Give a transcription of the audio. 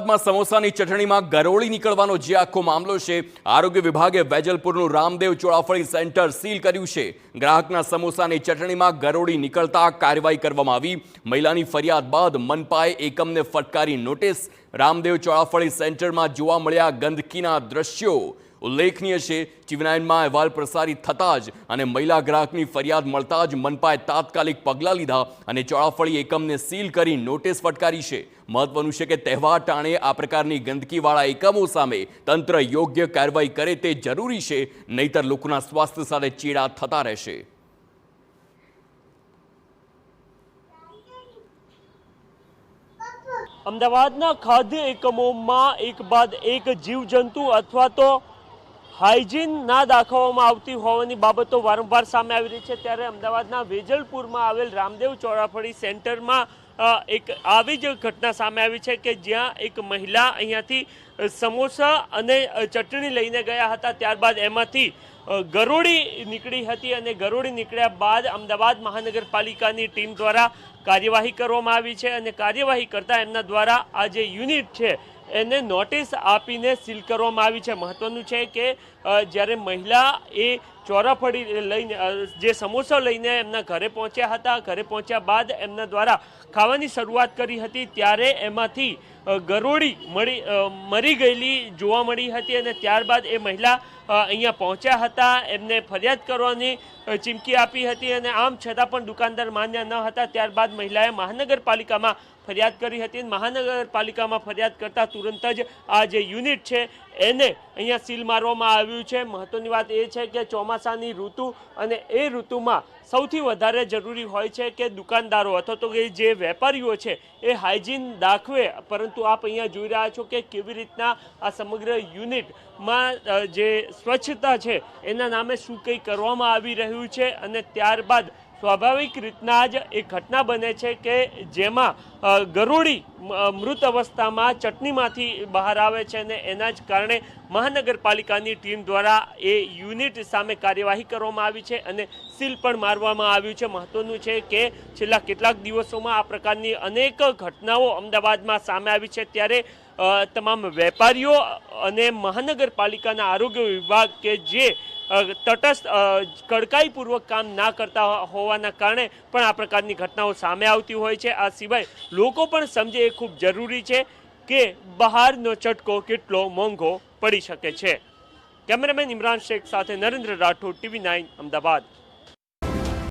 અમદાવાદમાં સમોસાની ચટણીમાં ગરોળી નીકળવાનો જે આખો મામલો છે, આરોગ્ય વિભાગે વેજલપુરનું રામદેવ ચોળાફળી સેન્ટર સીલ કર્યું છે। ગ્રાહકના સમોસાની ચટણીમાં ગરોળી નીકળતા કાર્યવાહી કરવામાં આવી। મહિલાની ફરિયાદ બાદ મનપાએ એકમને ફટકારી નોટિસ। રામદેવ ચોળાફળી સેન્ટરમાં જોવા મળ્યા ગંદકીના દ્રશ્યો ઉલ્લેખનીય છે। ચીવનાયનમાં અહેવાલ પ્રસારિત થતાં જ અને મહિલા ગ્રાહકની ફરિયાદ મળતા જ મનપાએ તાત્કાલિક પગલાં લીધા અને ચોળાફળી એકમને સીલ કરી નોટિસ ફટકારી છે। મહત્વનું છે કે તહેવાર ટાણે આ પ્રકારની ગંદકીવાળા એકમો સામે તંત્ર યોગ્ય કાર્યવાહી કરે તે જરૂરી છે, નહીતર લોકોના સ્વાસ્થ્ય સાથે ચેડા થતા રહેશે। અમદાવાદના ખાદ્ય એકમોમાં એક બાદ એક જીવજંતુ અથવા તો હાઇજીન ના દાખવવામાં આવતી હોવાની બાબતો વારંવાર સામે આવી રહી છે। ત્યારે અમદાવાદના વેજલપુરમાં આવેલ રામદેવ ચોળાફળી સેન્ટરમાં એક આવી જ ઘટના સામે આવી છે કે જ્યાં એક મહિલા અહીંયાથી સમોસા અને ચટણી લઈને ગયા હતા, ત્યારબાદ એમાંથી ગરોળી નીકળી હતી અને ગરોળી નીકળ્યા બાદ અમદાવાદ મહાનગરપાલિકાની ટીમ દ્વારા કાર્યવાહી કરવામાં આવી છે અને કાર્યવાહી કરતાં એમના દ્વારા આ જે યુનિટ છે એને નોટિસ આપીને સીલ કરવામાં આવી છે। મહત્વનું છે કે જ્યારે મહિલા એ ચોળાફળી લઈને જે સમોસા લઈને એમના ઘરે પહોંચ્યા હતા, ઘરે પહોંચ્યા બાદ એમના દ્વારા ખાવાની શરૂઆત કરી હતી ત્યારે એમાંથી ગરોળી મરી ગયેલી જોવા મળી હતી અને ત્યારબાદ એ મહિલા અહીંયા પહોંચ્યા હતા, એમને ફરિયાદ કરવાની ચીમકી આપી હતી અને આમ છતાં પણ દુકાનદાર માન્ય ન હતા। ત્યારબાદ મહિલાએ મહાનગરપાલિકામાં ફરિયાદ કરી હતી। મહાનગરપાલિકામાં ફરિયાદ કરતાં તુરંત જ આ જે યુનિટ છે એને અહીંયા સીલ મારવામાં આવ્યું છે। મહત્વની વાત એ છે કે ચોમાસાની ઋતુ અને એ ઋતુમાં સૌથી વધારે જરૂરી હોય છે કે દુકાનદારો અથવા તો જે વેપારીઓ છે એ હાઇજીન દાખવે, પરંતુ આપ અહીંયા જોઈ રહ્યા છો કે કેવી રીતના આ સમગ્ર યુનિટમાં જે સ્વચ્છતા છે એના નામે શું કંઈ કરવામાં આવી રહ્યું છે અને ત્યારબાદ સ્વાભાવિક રીતના જ એક ઘટના બને છે કે જેમાં ગરોળી મૃત અવસ્થામાં ચટણીમાંથી બહાર આવે છે અને એના જ કારણે મહાનગરપાલિકાની ટીમ દ્વારા એ યુનિટ સામે કાર્યવાહી કરવામાં આવી છે અને સીલ પણ મારવામાં આવ્યું છે। મહત્વનું છે કે છેલ્લા કેટલાક દિવસોમાં આ પ્રકારની અનેક ઘટનાઓ અમદાવાદમાં સામે આવી છે, ત્યારે તમામ વેપારીઓ અને મહાનગરપાલિકાના આરોગ્ય વિભાગ કે જે તટસ્થ કડકાઈપૂર્વક કામ ના કરતા હોવાના કારણે પણ આ પ્રકારની ઘટનાઓ સામે આવતી હોય છે। આ સિવાય લોકો પણ સમજે એ ખૂબ જરૂરી છે કે બહારનો ચટકો કેટલો મોંઘો પડી શકે છે। કેમેરામેન ઇમરાન શેખ સાથે નરેન્દ્ર રાઠોડ, TV9 અમદાવાદ।